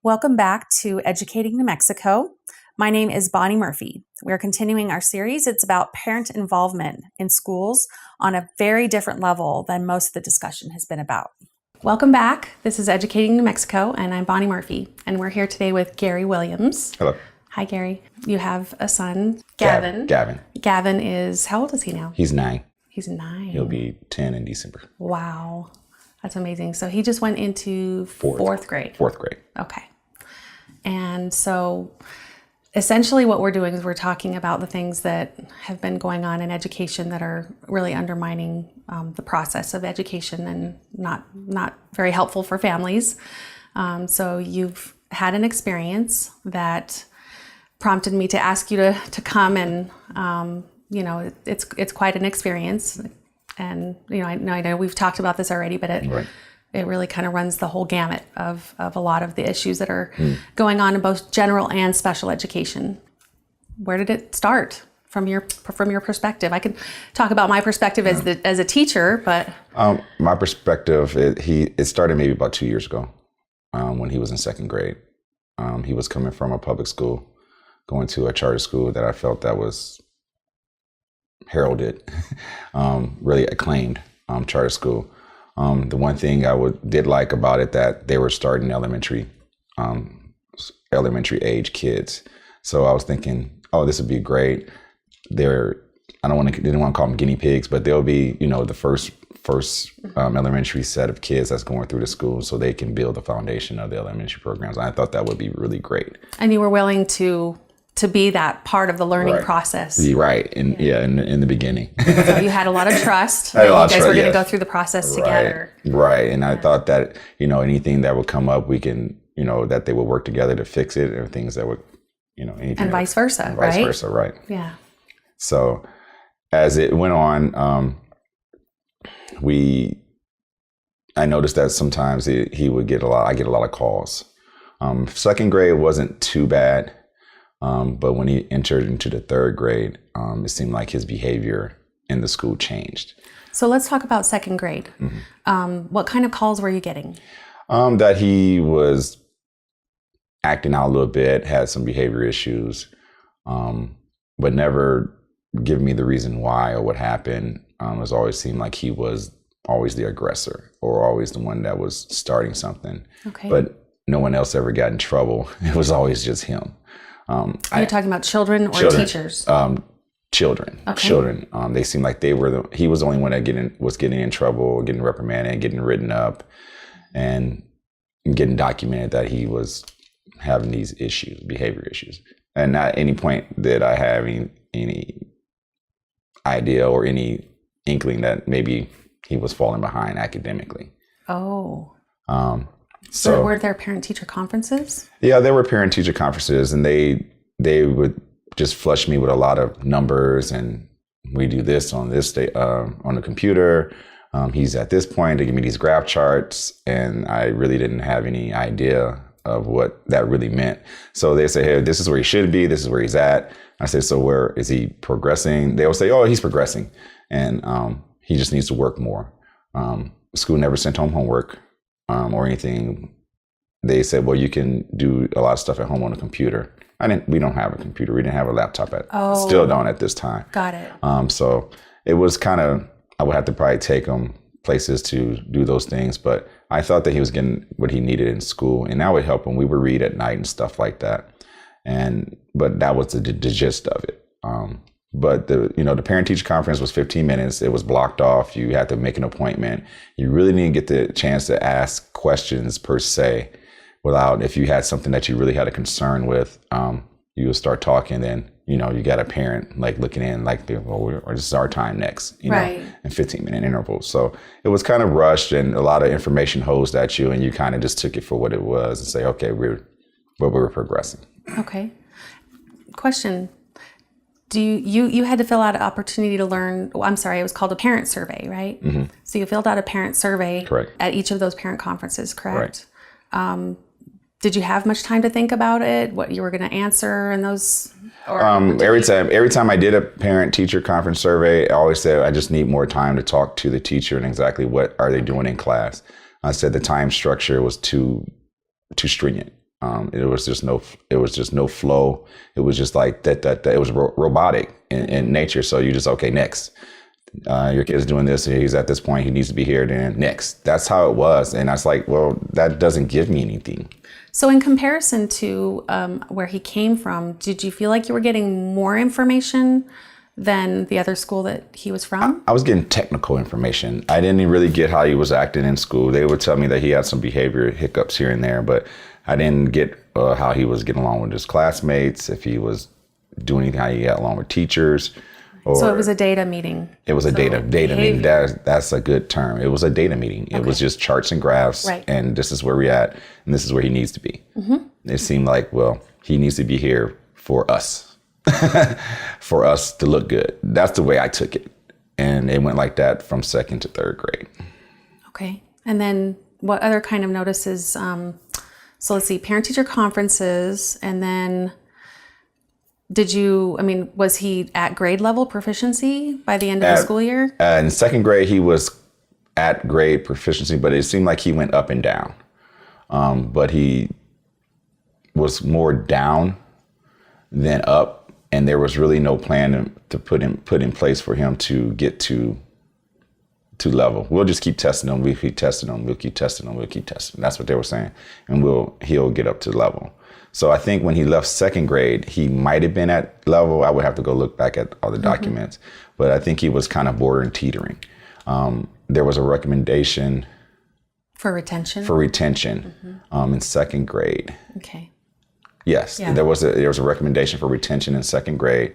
Welcome back to Educating New Mexico. My name is Bonnie Murphy. We're continuing our series. It's about parent involvement in schools on a very different level than most of the discussion has been about. Welcome back. This is Educating New Mexico, and I'm Bonnie Murphy. And we're here today with Gary Williams. Hello. Hi, Gary. You have a son, Gavin. Gavin. Gavin is, how old is he now? He's 9. He's 9. He'll be 10 in December. Wow. That's amazing. So he just went into fourth grade. Fourth grade. Okay. And so essentially what we're doing is we're talking about the things that have been going on in education that are really undermining the process of education and not very helpful for families. So you've had an experience that prompted me to ask you to come, and it's quite an experience. And I know we've talked about this already, but it really kind of runs the whole gamut of a lot of the issues that are going on in both general and special education. Where did it start from your perspective? I could talk about my perspective as a teacher, but my perspective, it started maybe about 2 years ago when he was in second grade. He was coming from a public school, going to a charter school that I felt that was heralded, really acclaimed charter school. The one thing I did like about it, that they were starting elementary age kids. So I was thinking, oh, this would be great. Didn't want to call them guinea pigs, but they'll be, the first elementary set of kids that's going through the school, so they can build the foundation of the elementary programs. And I thought that would be really great. And you were willing to be that part of the learning process. Right. In the beginning. So you had a lot of trust. You guys were going to go through the process together. Right. And I thought that, anything that would come up, we can, that they would work together to fix it, or things that would, anything. And vice versa, and right? Vice versa, right. Yeah. So as it went on, I noticed that sometimes he would I get a lot of calls. Second grade wasn't too bad. But when he entered into the third grade, it seemed like his behavior in the school changed. So let's talk about second grade. Mm-hmm. What kind of calls were you getting? That he was acting out a little bit, had some behavior issues, but never giving me the reason why or what happened. It always seemed like he was always the aggressor, or always the one that was starting something. Okay. But no one else ever got in trouble. It was always just him. Are you talking about children or teachers? Children. Okay. Children. They seemed like he was the only one that was getting in trouble, getting reprimanded, getting written up, and getting documented that he was having these issues, behavior issues. And not at any point did I have any idea or any inkling that maybe he was falling behind academically. Oh. So weren't there parent-teacher conferences? Yeah, there were parent-teacher conferences, and they would just flush me with a lot of numbers, and we do this on this day on the computer. He's at this point. They give me these graph charts, and I really didn't have any idea of what that really meant. So they say, hey, this is where he should be. This is where he's at. I said, so where is he progressing? They will say, oh, he's progressing, and he just needs to work more. School never sent home homework. Or anything. They said, well, you can do a lot of stuff at home on a computer. We don't have a computer. We didn't have a laptop still don't at this time. Got it. So it was kind of, I would have to probably take him places to do those things, but I thought that he was getting what he needed in school, and that would help him. We would read at night and stuff like that. But that was the gist of it. But the parent-teacher conference was 15 minutes. It was blocked off. You had to make an appointment. You really didn't get the chance to ask questions per se. If you had something that you really had a concern with, you would start talking. Then you got a parent like looking in, like, well, this is our time next. In 15-minute intervals. So it was kind of rushed, and a lot of information hosed at you, and you kind of just took it for what it was and say, okay, we were progressing. Okay. Question. You had to fill out an opportunity to learn, it was called a parent survey, right? Mm-hmm. So you filled out a parent survey. Correct. At each of those parent conferences, correct? Right. Did you have much time to think about it, what you were going to answer in those? Every time I did a parent-teacher conference survey, I always said I just need more time to talk to the teacher and exactly what are they doing in class. I said the time structure was too stringent. It was just no flow. It was just like that. It was robotic in nature. So you just, okay, next. Your kid's doing this. He's at this point. He needs to be here. Then next. That's how it was. And I was like, well, that doesn't give me anything. So in comparison to where he came from, did you feel like you were getting more information than the other school that he was from? I was getting technical information. I didn't really get how he was acting in school. They would tell me that he had some behavior hiccups here and there, but I didn't get how he was getting along with his classmates, if he was doing anything, how he got along with teachers. So it was a data meeting. It was a data meeting. That's a good term. It was a data meeting. It was just charts and graphs, and this is where we're at, and this is where he needs to be. It seemed like, well, he needs to be here for us, for us to look good. That's the way I took it, and it went like that from 2nd to 3rd grade. Okay, and then what other kind of notices? So let's see, parent-teacher conferences, and then. Was he at grade level proficiency by the end of the school year? In 2nd grade, he was at grade proficiency, but it seemed like he went up and down. But he was more down than up, and there was really no plan to put in place for him to get to level. We'll just keep testing him. We'll keep testing him. We'll keep testing him. We'll keep testing him. That's what they were saying, and he'll get up to level. So I think when he left 2nd grade, he might have been at level. I would have to go look back at all the documents, but I think he was kind of bordering teetering. There was a recommendation for retention. In 2nd grade. Okay. Yes, there was a recommendation for retention in 2nd grade,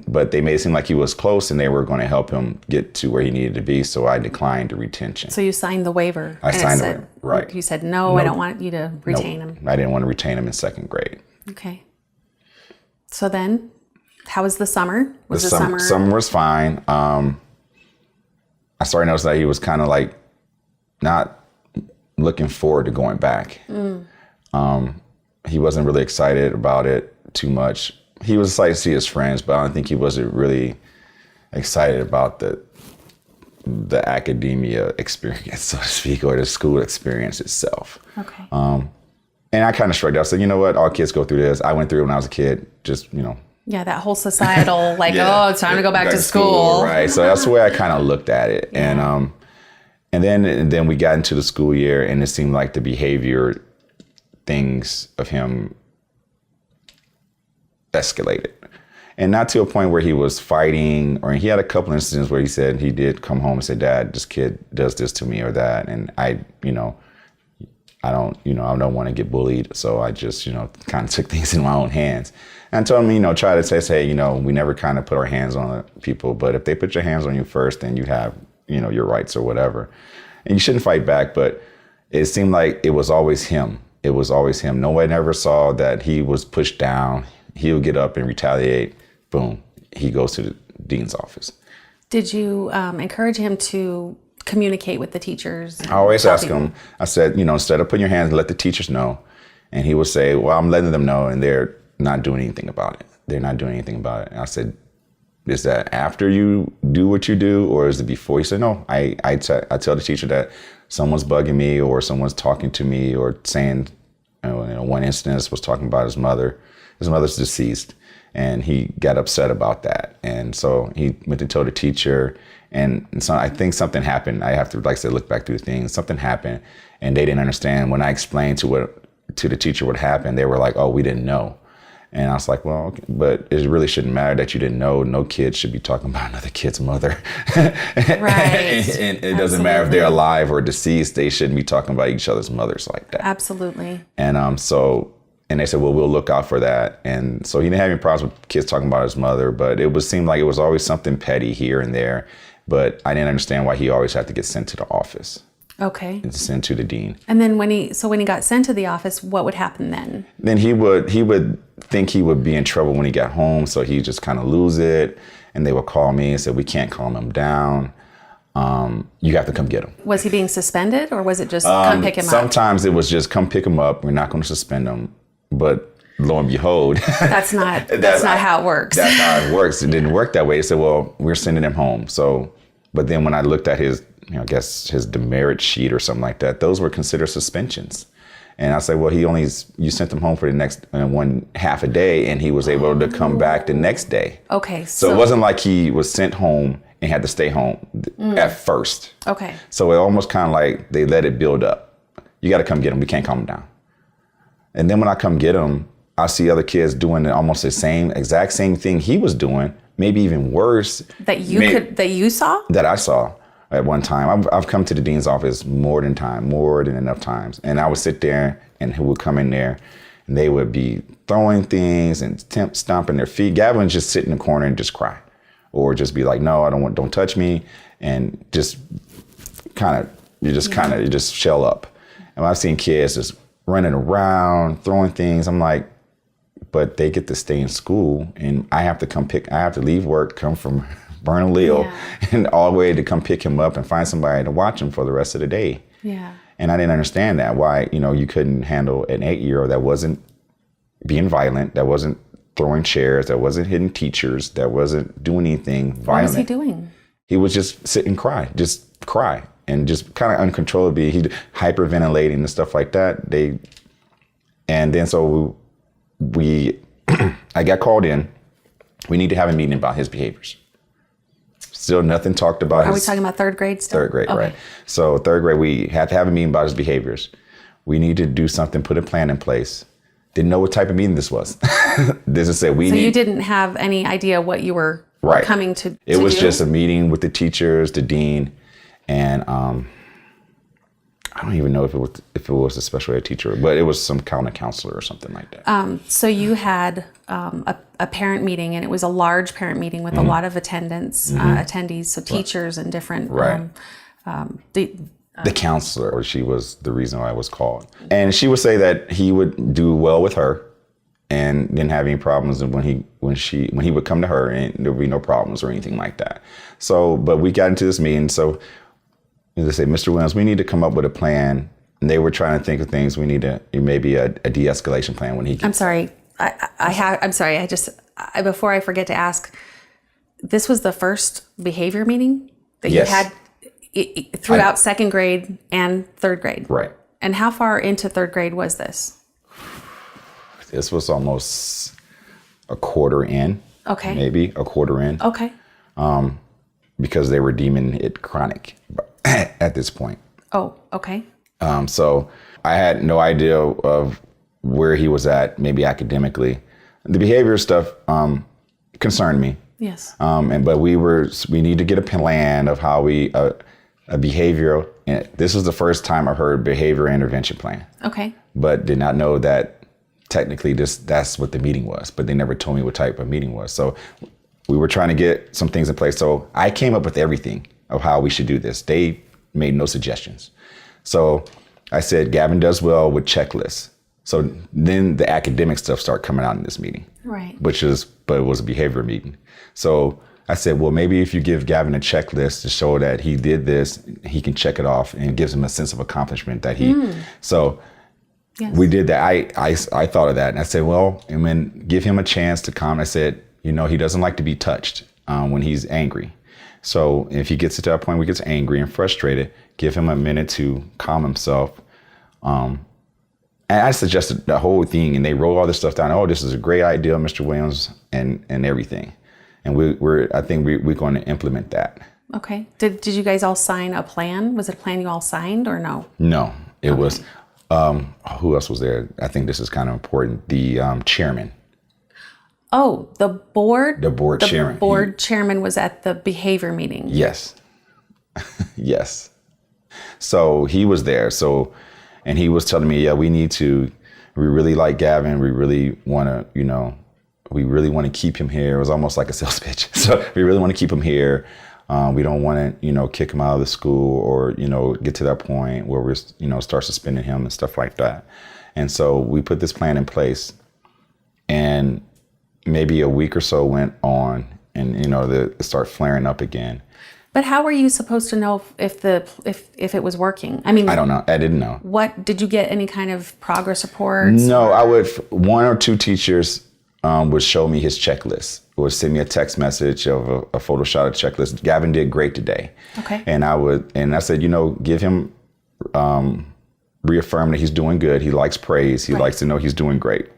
but they made it seem like he was close and they were going to help him get to where he needed to be. So I declined the retention. So you signed the waiver. I signed the waiver, right? You said no, I don't want you to retain him. I didn't want to retain him in 2nd grade. Okay. So then, how was the summer? The summer was fine. I started to notice that he was kind of like not looking forward to going back. He wasn't really excited about it too much. He was excited to see his friends, but I don't think he wasn't really excited about the academia experience, so to speak, or the school experience itself. Okay. And I kind of shrugged. I said, you know what? All kids go through this. I went through it when I was a kid. Just, Yeah, that whole societal, oh, it's time to go back to school. Right. So that's the way I kind of looked at it. Yeah. And then we got into the school year, and it seemed like the behavior things of him escalated, and not to a point where he was fighting, or he had a couple incidents where he said he did come home and say, "Dad, this kid does this to me or that," and I don't want to get bullied, so I just kind of took things in my own hands and told him, try to say, hey, we never kind of put our hands on people, but if they put your hands on you first, then you have your rights or whatever, and you shouldn't fight back. But it seemed like it was always him. It was always him. No one ever saw that he was pushed down. He would get up and retaliate. Boom, he goes to the dean's office. Did you encourage him to communicate with the teachers? I always ask him, I said, instead of putting your hands, let the teachers know. And he would say, well, I'm letting them know, and they're not doing anything about it. They're not doing anything about it. And I said, is that after you do what you do, or is it before? He said, no, I tell the teacher that someone's bugging me, or someone's talking to me, or saying, one instance was talking about his mother. His mother's deceased, and he got upset about that. And so he went to tell the teacher, and so I think something happened. I have to, look back through things. Something happened, and they didn't understand. When I explained to the teacher what happened, they were like, oh, we didn't know. And I was like, well, okay, but it really shouldn't matter that you didn't know. No kid should be talking about another kid's mother. Right. And it doesn't matter if they're alive or deceased. They shouldn't be talking about each other's mothers like that. Absolutely. And they said, well, we'll look out for that. And so he didn't have any problems with kids talking about his mother, but it seemed like it was always something petty here and there. But I didn't understand why he always had to get sent to the office. Okay. And sent to the dean. And then when he got sent to the office, what would happen then? Then he would think he would be in trouble when he got home, so he'd just kind of lose it. And they would call me and say, we can't calm him down. You have to come get him. Was he being suspended, or was it just come pick him up? Sometimes it was just come pick him up. We're not going to suspend him. But lo and behold, that's not how it works. That's how it works. It didn't work that way. They said, well, we're sending him home. So, but then when I looked at his, I guess his demerit sheet or something like that, those were considered suspensions. And I said, well, you sent him home for the next one half a day, and he was able to come back the next day. Okay. So it wasn't like he was sent home and had to stay home at first. Okay. So it almost kind of like they let it build up. You got to come get him. We can't calm him down. And then when I come get him, I see other kids doing almost the exact same thing he was doing, maybe even worse. That you saw? That I saw at one time. I've come to the dean's office more than enough times. And I would sit there, and he would come in there, and they would be throwing things and stomping their feet. Gavin would just sit in the corner and just cry, or just be like, no, don't touch me. And just you just shell up. And I've seen kids just running around, throwing things. I'm like, but they get to stay in school, and I have to leave work, come from Bernalillo, and all the way to come pick him up and find somebody to watch him for the rest of the day. Yeah. And I didn't understand that, why, you couldn't handle an 8-year-old that wasn't being violent, that wasn't throwing chairs, that wasn't hitting teachers, that wasn't doing anything violent. What was he doing? He would just sit and cry, and just kind of uncontrollably. He'd hyperventilating and stuff like that. And then so I got called in. We need to have a meeting about his behaviors. Still nothing talked about. Are we talking about third grade still? Third grade, okay. Right. So third grade, we had to have a meeting about his behaviors. We need to do something, put a plan in place. Didn't know what type of meeting this was. This is it. So you didn't have any idea what you were coming to It was do? just a meeting with the teachers, the dean, and I don't even know if it was a special ed teacher, but it was some kind of counselor or something like that. So you had a parent meeting, and it was a large parent meeting with a lot of attendees, so teachers and different. The counselor, she was the reason why I was called, and she would say that he would do well with her, and didn't have any problems. And when he would come to her, and there would be no problems or anything like that. So, but we got into this meeting, so. They say, Mr. Williams, we need to come up with a plan. And they were trying to think of things. We need maybe a de-escalation plan when he gets. I'm sorry. I'm sorry. Before I forget to ask, this was the first behavior meeting that you had throughout second grade and third grade. Right. And how far into third grade was this? This was almost a quarter in. Okay. Maybe a quarter in. Okay. Because they were deeming it chronic at this point. Oh, okay. So I had no idea of where he was at, maybe academically. The behavior stuff concerned me. Yes. But we need to get a plan of how a behavioral. And this was the first time I heard behavior intervention plan. Okay. But did not know that technically that's what the meeting was. But they never told me what type of meeting was. So we were trying to get some things in place. So I came up with everything of how we should do this. They made no suggestions. So I said, Gavin does well with checklists. So then the academic stuff started coming out in this meeting. Right. But it was a behavior meeting. So I said, well, maybe if you give Gavin a checklist to show that he did this, he can check it off, and it gives him a sense of accomplishment that he, so yes. We did that. I thought of that, and I said, well, and then give him a chance to calm. I said, he doesn't like to be touched when he's angry. So if he gets to that point where he gets angry and frustrated, give him a minute to calm himself. And I suggested the whole thing, and they wrote all this stuff down. Oh, this is a great idea, Mr. Williams, and everything. And I think we're going to implement that. Okay. Did you guys all sign a plan? Was it a plan you all signed or no? No, it was. Who else was there? I think this is kind of important. The chairman. Oh, the board? The board chairman. The board chairman was at the behavior meeting. Yes. Yes. So he was there. And he was telling me, we really like Gavin. We really want to keep him here. It was almost like a sales pitch. So we really want to keep him here. We don't want to, kick him out of the school or, get to that point where we're, start suspending him and stuff like that. And so we put this plan in place, and maybe a week or so went on, and, it started flaring up again. But how were you supposed to know if it was working? I mean, I don't know. I didn't know. What did you get? Any kind of progress reports? No, one or two teachers would show me his checklist, would send me a text message of a Photoshop checklist. Gavin did great today. Okay. And I said, give him the reaffirm that he's doing good. He likes praise. He likes to know he's doing great.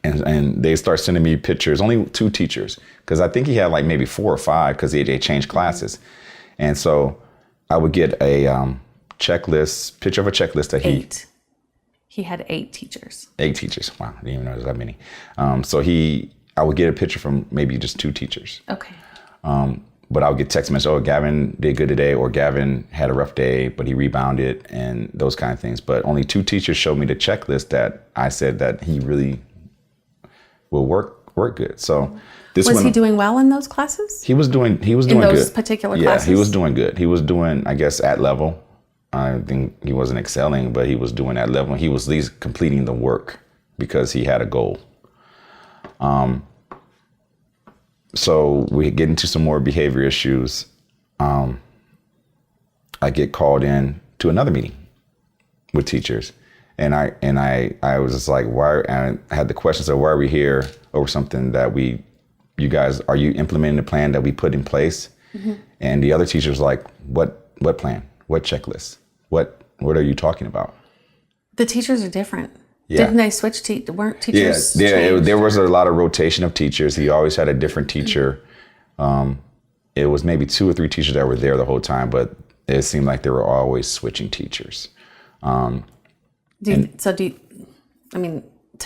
And they start sending me pictures, only 2 teachers, because I think he had like maybe 4 or 5 because they changed classes. And so I would get a picture of a checklist that 8. He had 8 teachers. 8 teachers. Wow, I didn't even know there was that many. I would get a picture from maybe just 2 teachers. Okay. But I would get text messages, oh, Gavin did good today, or Gavin had a rough day, but he rebounded, and those kind of things. But only 2 teachers showed me the checklist that I said that he really will work good. So this was he doing well in those classes? He was doing in those good. Particular classes? Yeah, he was doing good. He was doing, I guess, at level. I think he wasn't excelling, but he was doing at level. He was at least completing the work because he had a goal. So we get into some more behavior issues. I get called in to another meeting with teachers. And I was just like, why? And I had the questions of why are we here over something that you guys, are you implementing the plan that we put in place? Mm-hmm. And the other teachers were like, what plan? What checklist? What are you talking about? The teachers are different. Yeah. Didn't they switch? Weren't teachers? Yeah. There was a lot of rotation of teachers. He always had a different teacher. It was maybe 2 or 3 teachers that were there the whole time, but it seemed like they were always switching teachers. To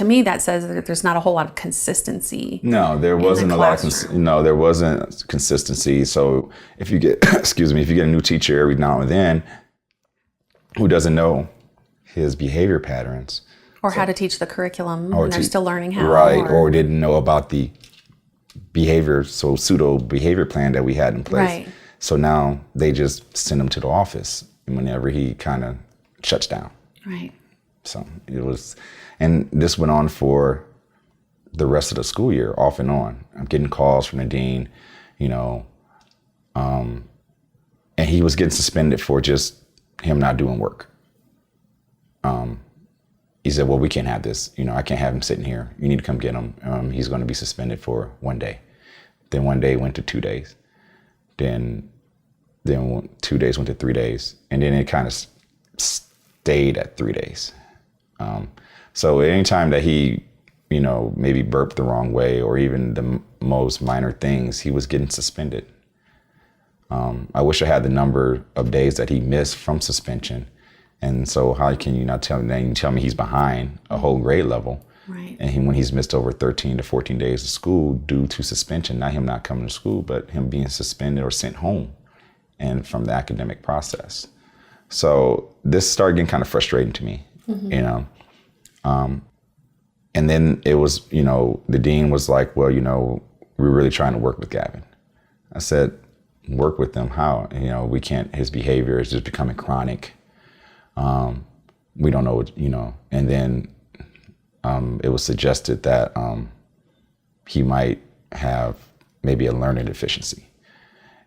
me, that says that there's not a whole lot of consistency. No, there wasn't there wasn't consistency. So if you get, if you get a new teacher every now and then who doesn't know his behavior patterns. Or how to teach the curriculum, and they're still learning how. Right, or didn't know about the pseudo behavior plan that we had in place. Right. So now they just send him to the office whenever he kind of shuts down. Right. So it was, and this went on for the rest of the school year, off and on. I'm getting calls from the dean, and he was getting suspended for just him not doing work. He said, well, we can't have this. I can't have him sitting here. You need to come get him. He's going to be suspended for 1 day. Then 1 day went to 2 days. Then 2 days went to 3 days. And then it kind of stayed at 3 days. So anytime that he, maybe burped the wrong way or even the most minor things, he was getting suspended. I wish I had the number of days that he missed from suspension. And so how can you not tell me he's behind a whole grade level? Right. And when he's missed over 13 to 14 days of school due to suspension, not him not coming to school, but him being suspended or sent home and from the academic process. So this started getting kind of frustrating to me, and then it was, the dean was like, well, we're really trying to work with Gavin. I said, work with them? How? We can't, his behavior is just becoming chronic. We don't know what, and then it was suggested that he might have maybe a learning deficiency.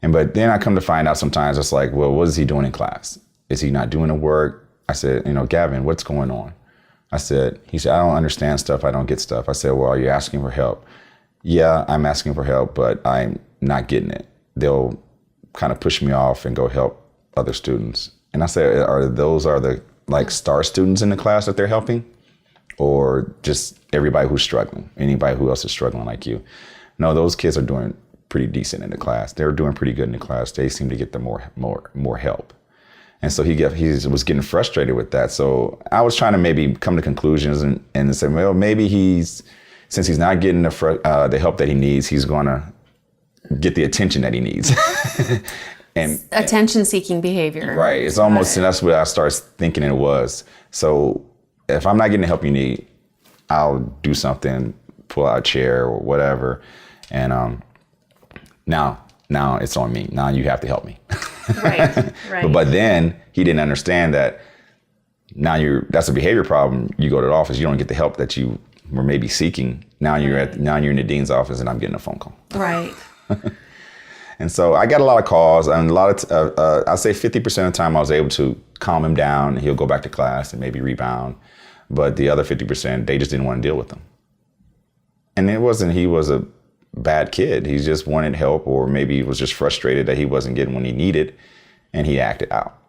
But then I come to find out sometimes it's like, well, what is he doing in class? Is he not doing the work? I said, Gavin, what's going on? He said, I don't understand stuff. I don't get stuff. I said, well, are you asking for help? Yeah, I'm asking for help, but I'm not getting it. They'll kind of push me off and go help other students. And I said, are the star students in the class that they're helping? Or just everybody who's struggling, anybody who else is struggling like you? No, those kids are doing pretty decent in the class. They're doing pretty good in the class. They seem to get the more help. And so he was getting frustrated with that. So I was trying to maybe come to conclusions and say, well, maybe since he's not getting the help that he needs, he's going to get the attention that he needs. and attention-seeking behavior. Right. It's almost, and that's what I started thinking it was. So if I'm not getting the help you need, I'll do something, pull out a chair or whatever. And now it's on me. Now you have to help me. Right. But then he didn't understand that that's a behavior problem. You go to the office, you don't get the help that you were maybe seeking. Now you're in the dean's office and I'm getting a phone call. Right. And so I got a lot of calls, and a lot of, I'd say 50% of the time I was able to calm him down. He'll go back to class and maybe rebound. But the other 50%, they just didn't want to deal with him. And it wasn't, he was a bad kid. He just wanted help, or maybe he was just frustrated that he wasn't getting what he needed, and he acted out.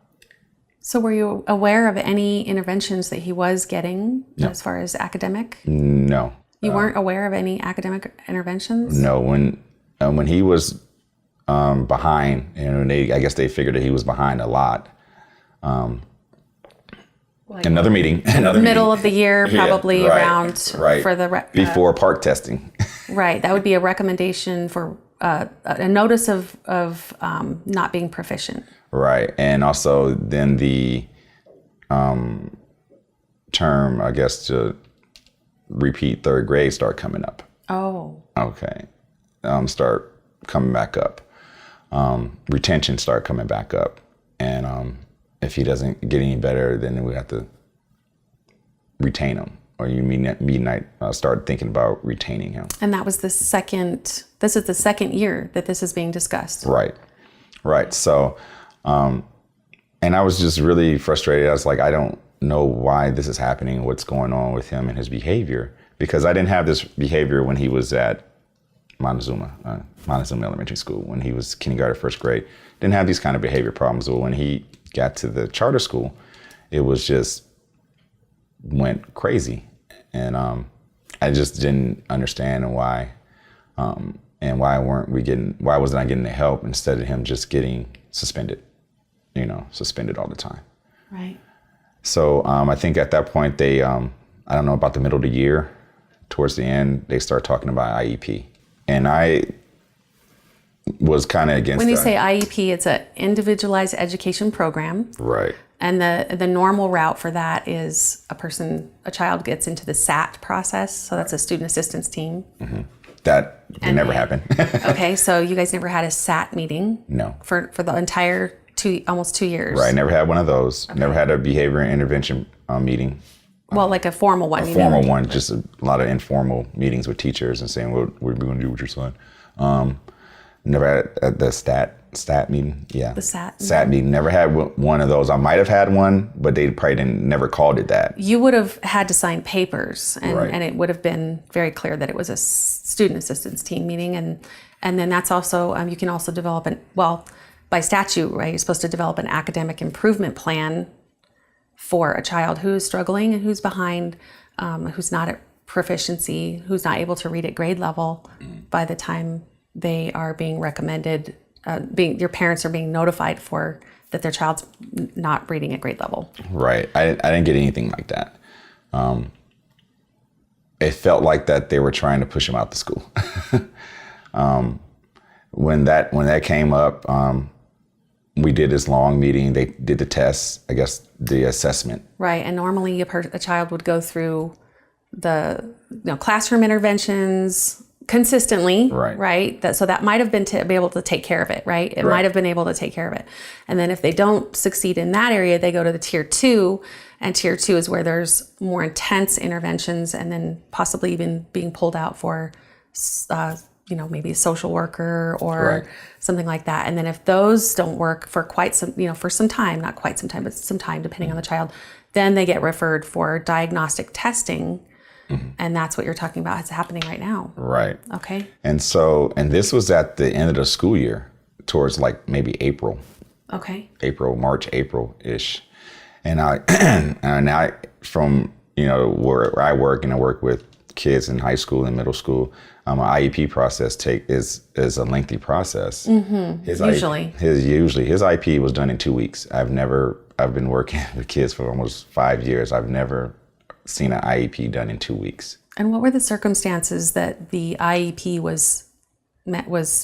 So were you aware of any interventions that he was getting as far as academic? No. You weren't aware of any academic interventions? No. When he was behind, I guess they figured that he was behind a lot. Another meeting. Middle of the year, probably around for the before park testing. Right. That would be a recommendation for a notice of not being proficient. Right. And also then the term, I guess, to repeat third grade start coming up. Oh. Okay. Start coming back up. Retention start coming back up. And if he doesn't get any better, then we have to retain him. Or start thinking about retaining him. And that was this is the second year that this is being discussed. Right. So, and I was just really frustrated. I was like, I don't know why this is happening, what's going on with him and his behavior, because I didn't have this behavior when he was at Montezuma Elementary School, when he was kindergarten, first grade. Didn't have these kind of behavior problems. But when he got to the charter school, it was just went crazy. And I just didn't understand why why wasn't I getting the help instead of him just getting suspended all the time. Right. So I think at that point they, I don't know, about the middle of the year, towards the end, they start talking about IEP. And I was kind of against that. When you say IEP, it's an individualized education program. Right. And the normal route for that is a child gets into the SAT process. So that's a student assistance team. Mm-hmm. That never happened. Okay, so you guys never had a SAT meeting? No. For the entire almost 2 years? Right, never had one of those. Okay. Never had a behavior intervention meeting. Well, like a formal one. A formal one, just a lot of informal meetings with teachers and saying, what are we going to do with your son? Never had the stat meeting. Yeah. The SAT meeting. Never had one of those. I might have had one, but they probably never called it that. You would have had to sign papers, and, right. and it would have been very clear that it was a student assistance team meeting. And then that's also, you can also develop by statute, right, you're supposed to develop an academic improvement plan for a child who's struggling and who's behind, who's not at proficiency, who's not able to read at grade level by the time they are being recommended, your parents are being notified that their child's not reading at grade level. Right. I didn't get anything like that. It felt like that they were trying to push him out the school. When that came up, we did this long meeting. They did the tests, I guess, the assessment. Right. And normally a child would go through the classroom interventions consistently, right? So that might have been to be able to take care of it, right? It might have been able to take care of it. And then if they don't succeed in that area, they go to the tier 2, and tier 2 is where there's more intense interventions, and then possibly even being pulled out for, maybe a social worker or something like that. And then if those don't work for for some time, not quite some time, but some time, depending on the child, then they get referred for diagnostic testing. Mm-hmm. And that's what you're talking about. It's happening right now. Right. Okay. And this was at the end of the school year, towards like maybe April. Okay. March, April-ish. And now from, where I work, and I work with kids in high school and middle school, an IEP process is a lengthy process. Mm-hmm. His IEP was done in 2 weeks. I've been working with kids for almost 5 years. I've never seen an IEP done in 2 weeks. And what were the circumstances that the IEP was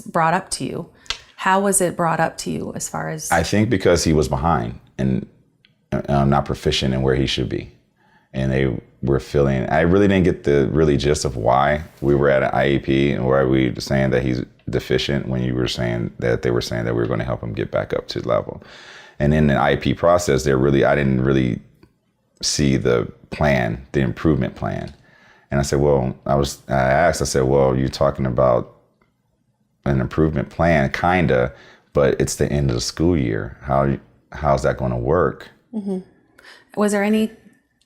brought up to you? How was it brought up to you as far as? I think because he was behind and not proficient in where he should be. And they were I really didn't get the really gist of why we were at an IEP and why we were saying that he's deficient when they were saying that we were going to help him get back up to level. And in the IEP process, I didn't really see the plan, the improvement plan. And I said, I said, you're talking about an improvement plan, kinda, but it's the end of the school year. How's that going to work? Mm-hmm. Was there any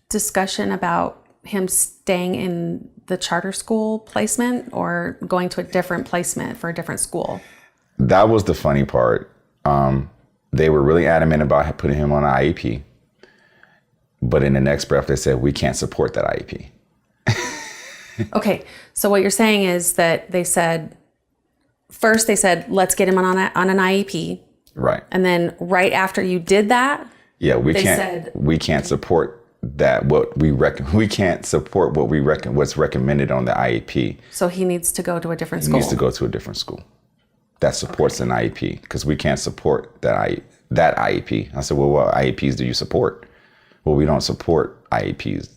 discussion about him staying in the charter school placement or going to a different placement for a different school? That was the funny part. they were really adamant about putting him on an IEP. But in the next breath, they said, we can't support that IEP. Okay. So what you're saying is that first they said, let's get him on an IEP. Right. And then right after you did that, yeah, we can't support that. We can't support what's recommended on the IEP. So he needs to go to a different school. He needs to go to a different school that supports an IEP, because we can't support that IEP. I said, well, what IEPs do you support? Well, we don't support IEPs.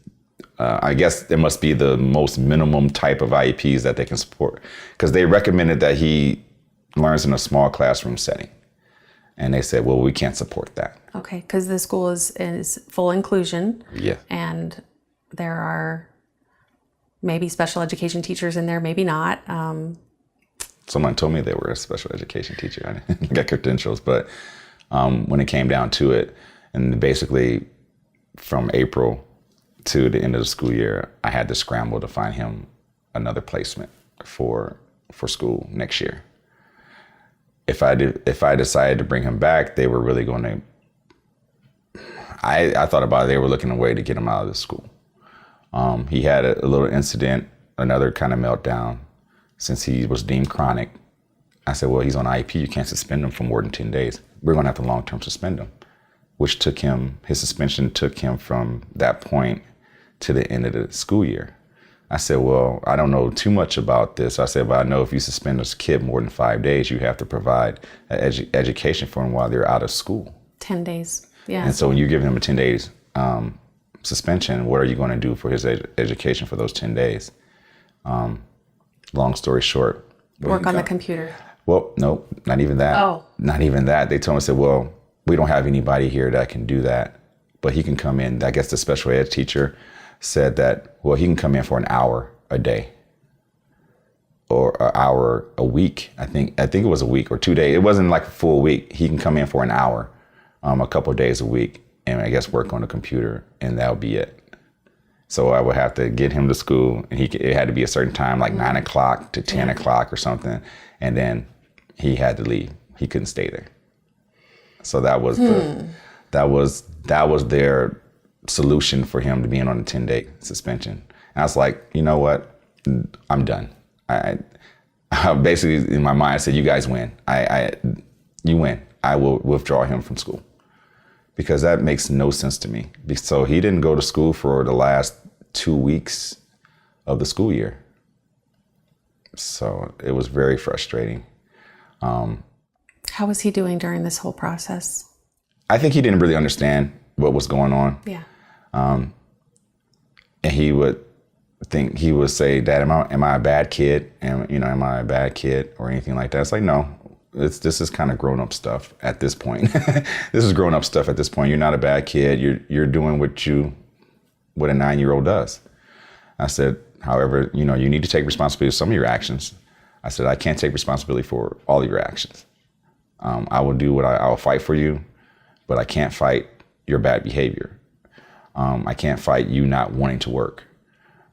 I guess it must be the most minimum type of IEPs that they can support, because they recommended that he learns in a small classroom setting. And they said, well, we can't support that. Okay, because the school is full inclusion. Yeah. And there are maybe special education teachers in there, maybe not. Someone told me they were a special education teacher. I didn't get credentials, but when it came down to it, and basically from April to the end of the school year, I had to scramble to find him another placement for school next year. If I decided to bring him back, they were really going to. I thought about it. They were looking a way to get him out of the school. He had a little incident, another kind of meltdown, since he was deemed chronic. I said, well, he's on IEP. You can't suspend him for more than 10 days. We're going to have to long-term suspend him, which his suspension took him from that point to the end of the school year. I said, well, I don't know too much about this. I said, but I know if you suspend a kid more than 5 days, you have to provide an education for them while they're out of school. 10 days, yeah. And so when you give him a 10 days suspension, what are you going to do for his education for those 10 days? Long story short. Work on the computer. Well, no, not even that. Oh. Not even that. They told me, said, well, we don't have anybody here that can do that, but he can come in. I guess the special ed teacher said that, well, he can come in for an hour a day or an hour a week. I think it was a week or 2 days. It wasn't like a full week. He can come in for an hour, a couple of days a week, and I guess work on the computer, and that'll be it. So I would have to get him to school, and it had to be a certain time, like 9 o'clock to 10 o'clock or something. And then he had to leave. He couldn't stay there. So that was that was their solution for him to being on a 10-day suspension. And I was like, you know what? I'm done. I basically, in my mind, I said, you guys win. You win. I will withdraw him from school, because that makes no sense to me. So he didn't go to school for the last 2 weeks of the school year. So it was very frustrating. How was he doing during this whole process? I think he didn't really understand what was going on. Yeah. And he would say, Dad, am I a bad kid? Am I a bad kid or anything like that? It's like, no, this is kind of grown up stuff at this point. This is grown up stuff at this point. You're not a bad kid. You're doing what a 9-year-old does. I said, however, you need to take responsibility for some of your actions. I said, I can't take responsibility for all of your actions. I will do I will fight for you, but I can't fight your bad behavior. I can't fight you not wanting to work.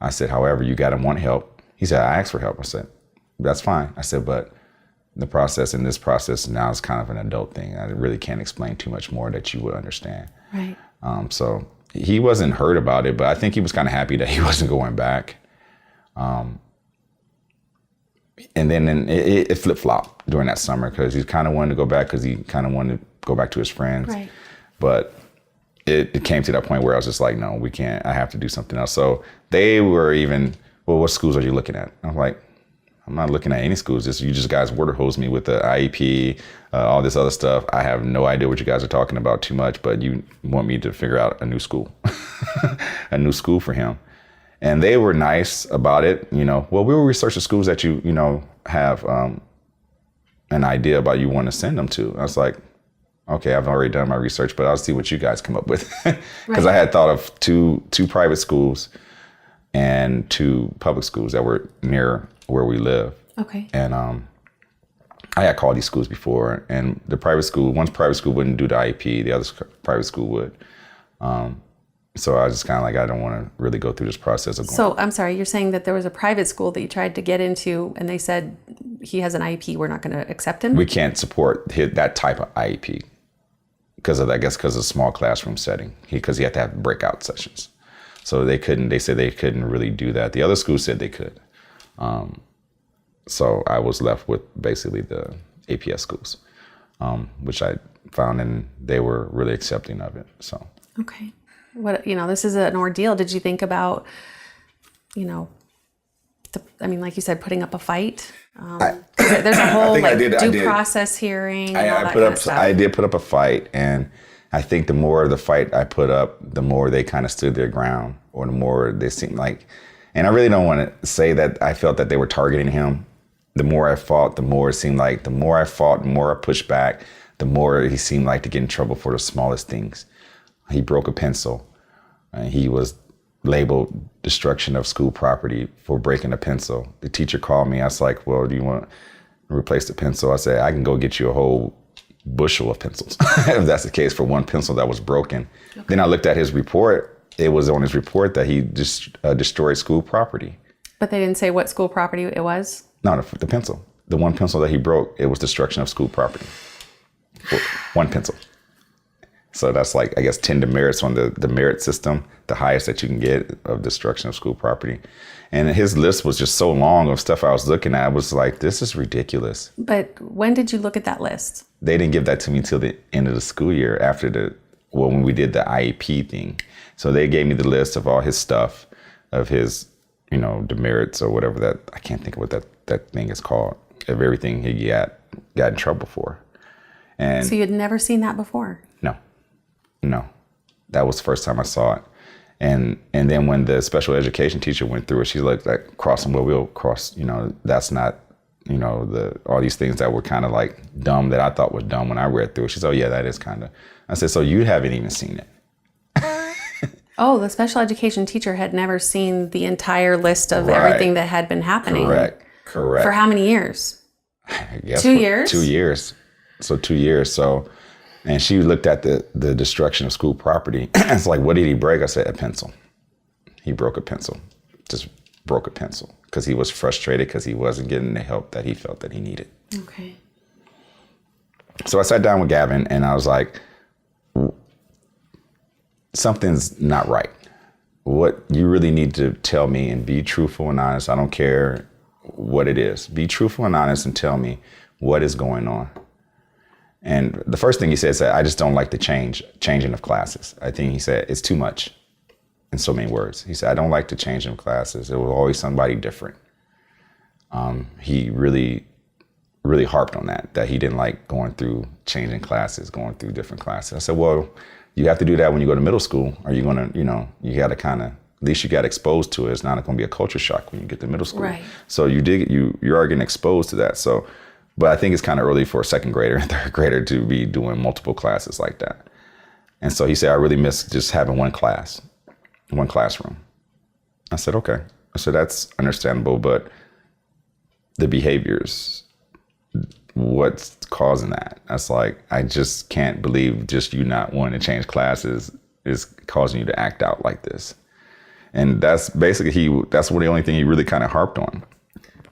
I said, however, you got to want help. He said, I asked for help. I said, that's fine. I said, but this process now is kind of an adult thing. I really can't explain too much more that you would understand. Right. So he wasn't hurt about it, but I think he was kind of happy that he wasn't going back. And then it flip-flopped during that summer, because he kind of wanted to go back, because he kind of wanted to go back to his friends. Right. But it came to that point where I was just like, no, we can't. I have to do something else. So they were even, well, what schools are you looking at? I'm like, I'm not looking at any schools. You just guys water hose me with the IEP, all this other stuff. I have no idea what you guys are talking about too much, but you want me to figure out a new school, a new school for him. And they were nice about it. Well, we will research the schools that you have an idea about you want to send them to. I was like, okay, I've already done my research, but I'll see what you guys come up with. Because I had thought of two private schools and 2 public schools that were near where we live. Okay. And I had called these schools before, and the private school, one private school wouldn't do the IEP, the other private school would. So I was just kind of like, I don't want to really go through this process of going. So I'm sorry, you're saying that there was a private school that you tried to get into, and they said he has an IEP, we're not going to accept him? We can't support that type of IEP. because of, I guess, because of small classroom setting, because he had to have breakout sessions. So they said they couldn't really do that. The other schools said they could. So I was left with basically the APS schools, which I found, and they were really accepting of it. So. Okay. This is an ordeal. Did you think about, like you said, putting up a fight? There's a whole due process hearing and all that kind of stuff. I did put up a fight, and I think the more of the fight I put up, the more they kind of stood their ground, or the more they seemed like, and I really don't want to say that I felt that they were targeting him. The more I fought, the more it seemed like, the more I fought, the more I pushed back, the more he seemed like to get in trouble for the smallest things. He broke a pencil. He was labeled destruction of school property for breaking a pencil. The teacher called me. I was like, well, do you want to replace the pencil? I said, I can go get you a whole bushel of pencils if that's the case for one pencil that was broken. Okay. Then I looked at his report. It was on his report that he just destroyed school property. But they didn't say what school property it was? No, the pencil. The one pencil that he broke, it was destruction of school property. One pencil. So that's like, I guess, 10 demerits on the merit system, the highest that you can get of destruction of school property. And his list was just so long of stuff I was looking at. I was like, this is ridiculous. But when did you look at that list? They didn't give that to me till the end of the school year when we did the IEP thing. So they gave me the list of all his stuff, of his, demerits or whatever that, I can't think of what that thing is called, of everything he got in trouble for. And so you had never seen that before? No, that was the first time I saw it. And then when the special education teacher went through it, she looked like crossing where we'll cross, that's not, all these things that were kind of like dumb that I thought was dumb when I read through it. She said, oh yeah, that is kind of. I said, so you haven't even seen it. Oh, the special education teacher had never seen the entire list of everything that had been happening. Correct. For how many years? I guess 2 years? 2 years. So 2 years. So. And she looked at the destruction of school property. It's like, what did he break? I said, a pencil. He broke a pencil. Just broke a pencil because he was frustrated because he wasn't getting the help that he felt that he needed. Okay. So I sat down with Gavin and I was like, something's not right. What you really need to tell me and be truthful and honest. I don't care what it is. Be truthful and honest and tell me what is going on. And the first thing he said is that I just don't like the changing of classes. I think he said it's too much in so many words. He said, I don't like the changing of classes. It was always somebody different. He really, really harped on that he didn't like going through changing classes, going through different classes. I said, well, you have to do that when you go to middle school. Or you're going to, you got to kind of, at least you got exposed to it. It's not going to be a culture shock when you get to middle school. Right. So you are getting exposed to that. So. But I think it's kind of early for a second grader and third grader to be doing multiple classes like that. And so he said, I really miss just having one classroom. I said, okay. I said, that's understandable, but the behaviors, what's causing that? That's like, I just can't believe just you not wanting to change classes is causing you to act out like this. And that's basically, that's the only thing he really kind of harped on.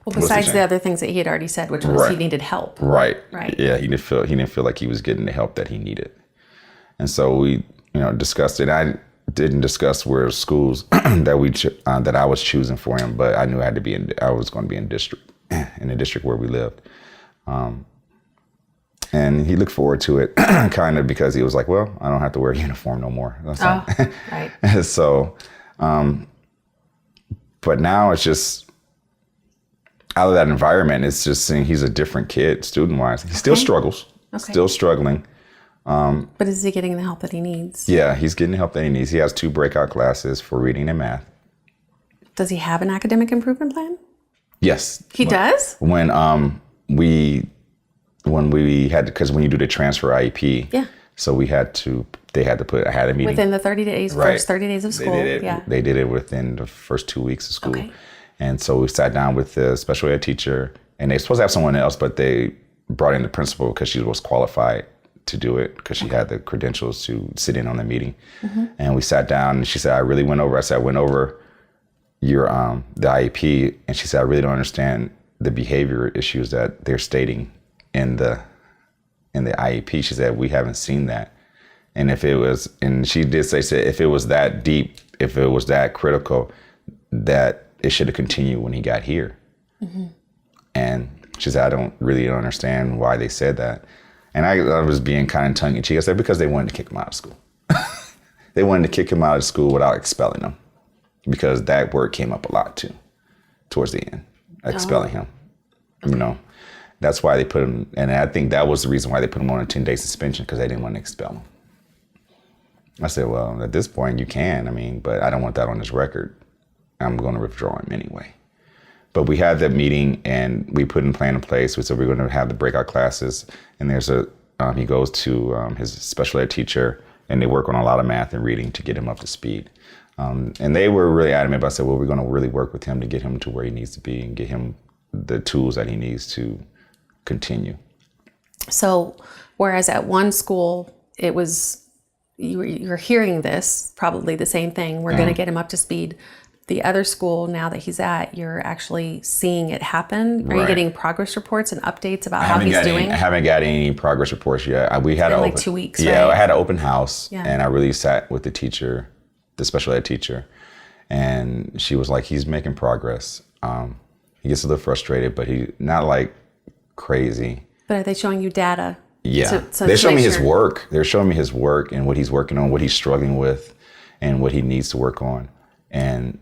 Well, besides the other things that he had already said, which was he needed help. Right. Yeah, he didn't feel like he was getting the help that he needed. And so we, discussed it. I didn't discuss where schools that I was choosing for him, but I knew I was going to be in the district where we lived. And he looked forward to it kind of because he was like, well, I don't have to wear a uniform no more. Right. So, but now it's just, out of that environment, it's just seeing he's a different kid, student-wise. He still struggles, still struggling. But is he getting the help that he needs? Yeah, he's getting the help that he needs. He has 2 breakout classes for reading and math. Does he have an academic improvement plan? Yes. He does? When we had, because when you do the transfer IEP, yeah. So they had to put, I had a meeting. Within the 30 days, first 30 days of school. They did it within the first 2 weeks of school. Okay. And so we sat down with the special ed teacher, and they were supposed to have someone else, but they brought in the principal because she was qualified to do it because she had the credentials to sit in on the meeting. Mm-hmm. And we sat down, and she said, I went over your the IEP, and she said, I really don't understand the behavior issues that they're stating in the IEP. She said, we haven't seen that. And if it was, and she did say, if it was that deep, if it was that critical, that it should have continued when he got here. And she said, I don't really understand why they said that. And I was being kind of tongue in cheek. I said, because they wanted to kick him out of school. They wanted to kick him out of school without expelling him, because that word came up a lot too, towards the end, expelling him. You know, that's why they put him, and I think that was the reason why they put him on a 10-day suspension, because they didn't want to expel him. I said, well, at this point you can, I mean, but I don't want that on his record. I'm going to withdraw him anyway. But we had that meeting and we put a plan in place. We said we're going to have the breakout classes, and there's he goes to his special ed teacher, and they work on a lot of math and reading to get him up to speed. And they were really adamant about, I said, well, we're going to really work with him to get him to where he needs to be and get him the tools that he needs to continue. So, whereas at one school, it was, you're hearing this, probably the same thing, we're going to get him up to speed. The other school now that he's at, you're actually seeing it happen. Are you getting progress reports and updates about how he's doing? I haven't got any progress reports yet. We had like 2 weeks, yeah, right? I had an open house, Yeah. and I really sat with the teacher, the special ed teacher, and she was like, he's making progress. He gets a little frustrated, but he not like crazy. But are they showing you data? Yeah, So they show me his work. They're showing me his work and what he's working on, what he's struggling with, and what he needs to work on. And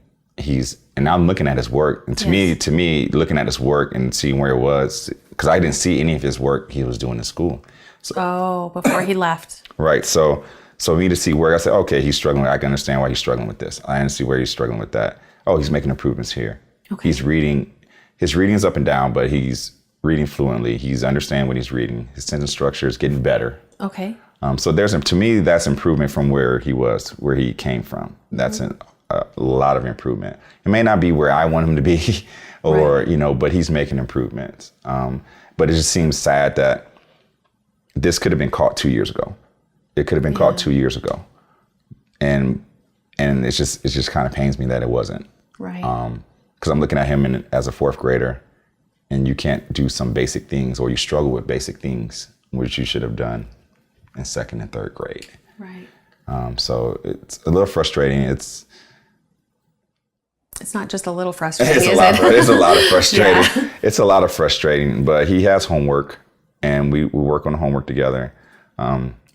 I'm looking at his work. And to me, looking at his work and seeing where it was, because I didn't see any of his work he was doing in school. So, before he left. Right. So me to see where, I said, okay, he's struggling. I can understand why he's struggling with this. I understand where he's struggling with that. Oh, he's making improvements here. Okay. He's reading. His reading is up and down, but he's reading fluently. He's understanding what he's reading. His sentence structure is getting better. Okay. So to me, that's improvement from where he came from. That's a lot of improvement. It may not be where I want him to be, or, but he's making improvements. But it just seems sad that this could have been caught 2 years ago. It could have been caught 2 years ago. And it just kind of pains me that it wasn't. Right. Because I'm looking at him as a fourth grader, and you can't do some basic things, or you struggle with basic things, which you should have done in second and third grade. Right. So it's a little frustrating. It's not just a little frustrating, It's a lot of frustrating. Yeah. It's a lot of frustrating, but he has homework, and we work on the homework together.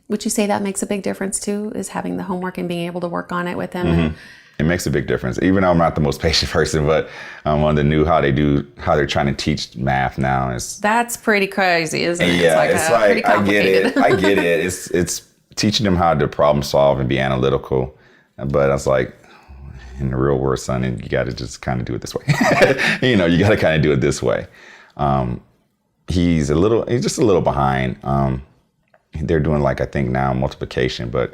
Would you say that makes a big difference too, is having the homework and being able to work on it with him? Mm-hmm. It makes a big difference. Even though I'm not the most patient person, but on the new how they're trying to teach math now. That's pretty crazy, isn't it? Yeah, it's like pretty complicated. I get it. It's teaching them how to problem solve and be analytical. But I was like, in the real world, son, and you got to just kind of do it this way. You got to kind of do it this way. He's just a little behind. They're doing I think now multiplication, but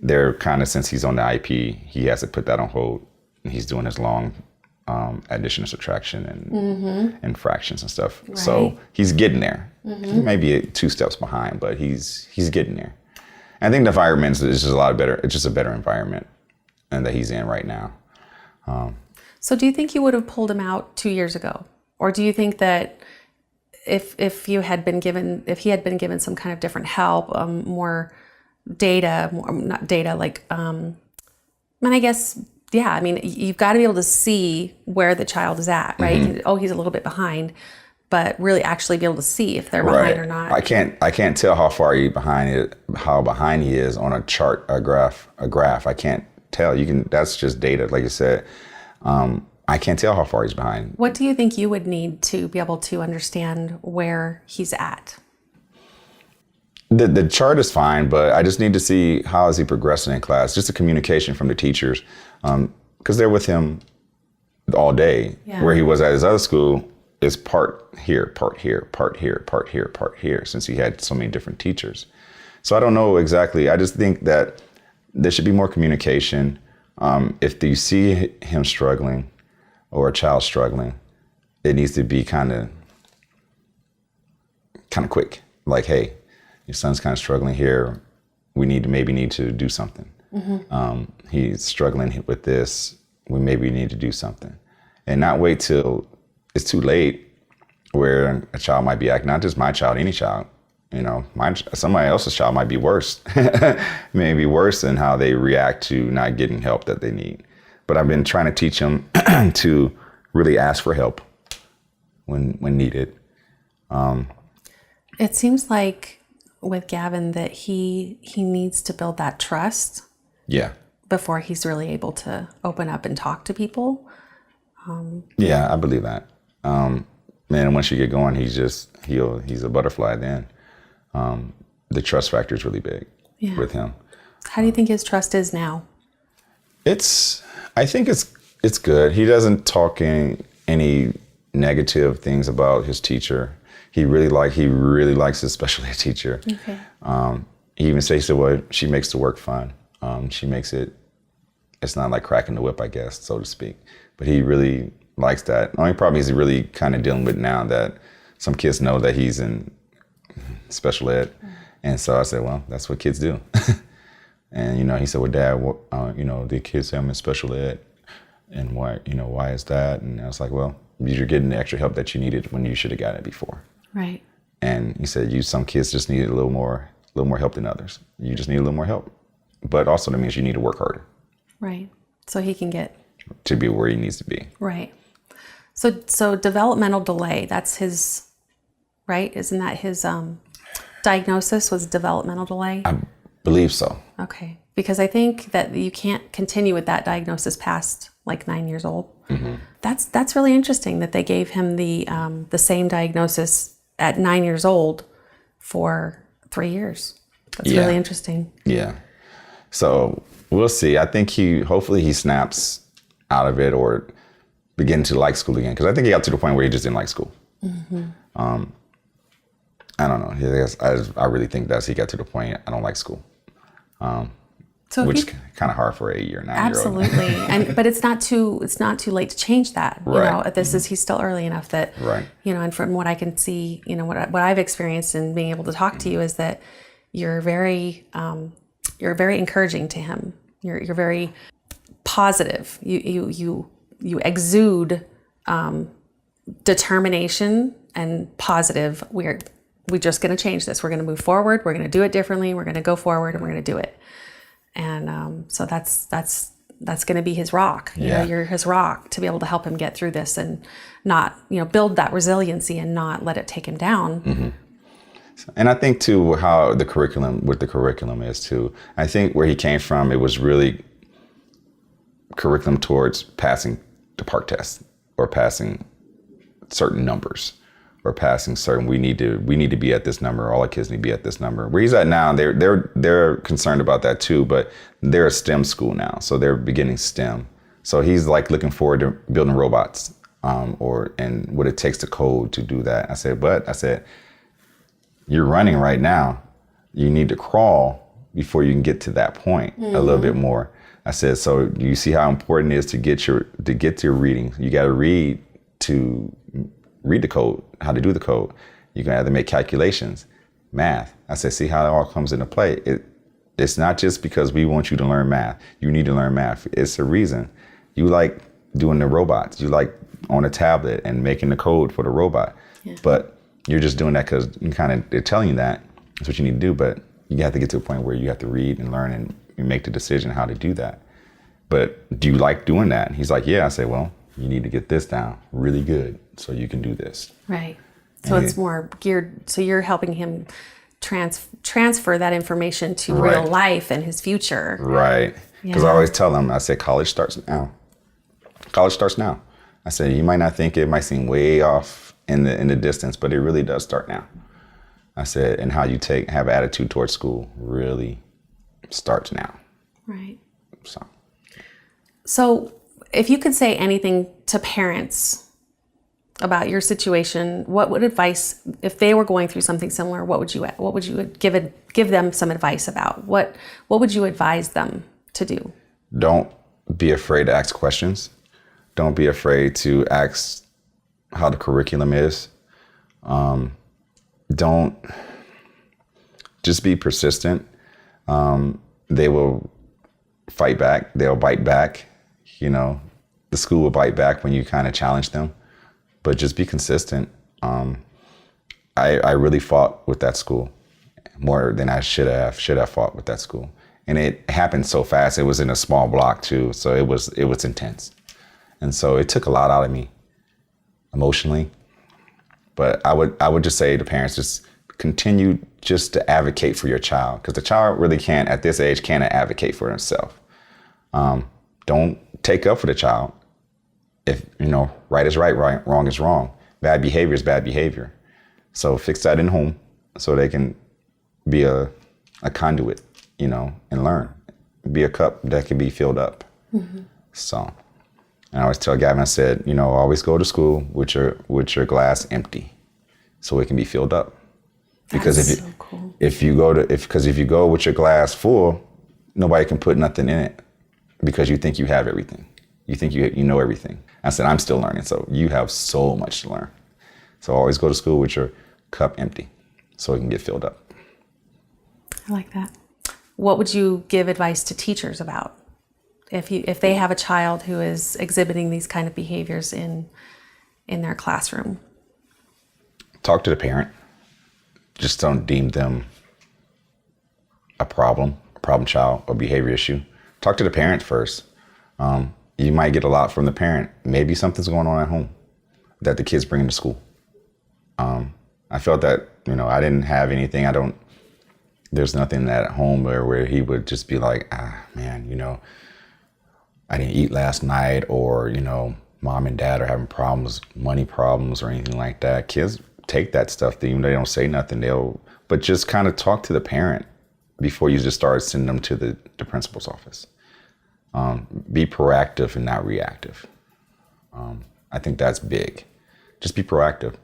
they're kind of, since he's on the IP, he has to put that on hold. And he's doing his long addition and subtraction and fractions and stuff. Right. So he's getting there. Mm-hmm. He may be 2 steps behind, but he's getting there. And I think the environment is just a lot better. It's just a better environment and that he's in right now. So do you think you would have pulled him out 2 years ago? Or do you think that if he had been given some kind of different help, more data, not data, I guess, yeah, I mean, you've got to be able to see where the child is at, right? Mm-hmm. Oh, he's a little bit behind, but really actually be able to see if they're behind or not. I can't tell how far how behind he is on a chart, a graph. I can't tell. That's just data, like you said. I can't tell how far he's behind. What do you think you would need to be able to understand where he's at? The chart is fine, but I just need to see how is he progressing in class. Just the communication from the teachers, because they're with him all day. Yeah. Where he was at his other school is part here, part here, part here, part here, part here, since he had so many different teachers. So I don't know exactly. I just think that there should be more communication. If you see him struggling or a child struggling, it needs to be kind of quick. Like, hey, your son's kind of struggling here. We maybe need to do something. Mm-hmm. He's struggling with this. We maybe need to do something, and not wait till it's too late, where a child might be acting. Not just my child, any child You know, somebody else's child might be worse, maybe worse in how they react to not getting help that they need. But I've been trying to teach them to really ask for help when needed. It seems like with Gavin that he needs to build that trust. Yeah. Before he's really able to open up and talk to people. Yeah, I believe that. Man, once you get going, he's a butterfly then. The trust factor is really big with him. How do you think his trust is now? I think it's good. He doesn't talk any negative things about his teacher. He really likes his special ed teacher. Okay. He even says, well, she makes the work fun. She makes it's not like cracking the whip, I guess, so to speak. But he really likes that. The only problem he's really kind of dealing with now that some kids know that he's in special ed. And so I said, well, that's what kids do. And, he said, well, Dad, the kids say I'm in special ed. And why is that? And I was like, well, you're getting the extra help that you needed when you should have gotten it before. Right. And he said, some kids just need a little more help than others. You just need a little more help. But also that means you need to work harder. Right. So he can get to be where he needs to be. Right. So developmental delay, that's his, right? Isn't that his diagnosis was developmental delay? I believe so. Okay. Because I think that you can't continue with that diagnosis past like 9 years old. Mm-hmm. That's really interesting that they gave him the same diagnosis at 9 years old for 3 years. That's really interesting. Yeah. So we'll see. I think hopefully he snaps out of it or begin to like school again. Because I think he got to the point where he just didn't like school. Mm-hmm. I don't know. I really think he got to the point, I don't like school. Which is kind of hard for a 8 or 9 year old. Absolutely. But it's not too late to change that. Right. He's still early enough that, right. And from what I can see, what I've experienced in being able to talk to you is that you're very encouraging to him. You're very positive. You exude determination and positive. We're just going to change this. We're going to move forward. We're going to do it differently. We're going to go forward and we're going to do it. And so that's going to be his rock. You're his rock to be able to help him get through this and not, build that resiliency and not let it take him down. Mm-hmm. And I think too, how the curriculum is too. I think where he came from, it was really curriculum towards passing the park test or passing certain numbers or passing certain, we need to be at this number. All our kids need to be at this number. Where he's at now, they're concerned about that too, but they're a STEM school now. So they're beginning STEM. So he's like looking forward to building robots and what it takes to code to do that. I said, you're running right now. You need to crawl before you can get to that point a little bit more. I said, so do you see how important it is to get to your reading? You got to read the code, how to do the code. You can either make calculations, math. I said, see how it all comes into play. It's not just because we want you to learn math. You need to learn math. It's a reason. You like doing the robots. You like on a tablet and making the code for the robot. Yeah. But you're just doing that because they're telling you that. That's what you need to do. But you have to get to a point where you have to read and learn and make the decision how to do that. But do you like doing that? And he's like, yeah. I say, well, you need to get this down really good so you can do this. Right. So it's more geared. So you're helping him transfer that information to real life and his future. Right. Because I always tell him, I say, college starts now. College starts now. I said, you might not think it might seem way off in the distance, but it really does start now. I said, and how you have attitude towards school really starts now. Right. So if you could say anything to parents about your situation, what would advice, if they were going through something similar, what would you give them some advice about? What would you advise them to do? Don't be afraid to ask questions. Don't be afraid to ask how the curriculum is. Don't just be persistent. They will fight back. They'll bite back. The school will bite back when you kind of challenge them, but just be consistent. I really fought with that school. more than I should have fought with that school. And it happened so fast. It was in a small block too, so it was intense. And so it took a lot out of me emotionally. But I would just say to parents, just continue just to advocate for your child, because the child really can't, at this age, can't advocate for himself. Don't take up for the child. If, right is right, wrong is wrong. Bad behavior is bad behavior. So fix that in home so they can be a conduit, and learn. Be a cup that can be filled up. Mm-hmm. So, and I always tell Gavin, I said, always go to school with your glass empty so it can be filled up. Because That's so cool. if you go with your glass full, nobody can put nothing in it because you think you have everything. You think you know everything. I said, I'm still learning, so you have so much to learn. So always go to school with your cup empty so it can get filled up. I like that. What would you give advice to teachers about if they have a child who is exhibiting these kind of behaviors in their classroom? Talk to the parent. Just don't deem them a problem child, or behavior issue. Talk to the parent first. You might get a lot from the parent. Maybe something's going on at home that the kids bring into school. I felt that, I didn't have anything. There's nothing at home where he would just be like, man, I didn't eat last night, or, mom and dad are having problems, money problems or anything like that. Kids take that stuff, even though they don't say nothing, but just kind of talk to the parent before you just start sending them to the principal's office. Be proactive and not reactive. I think that's big. Just be proactive,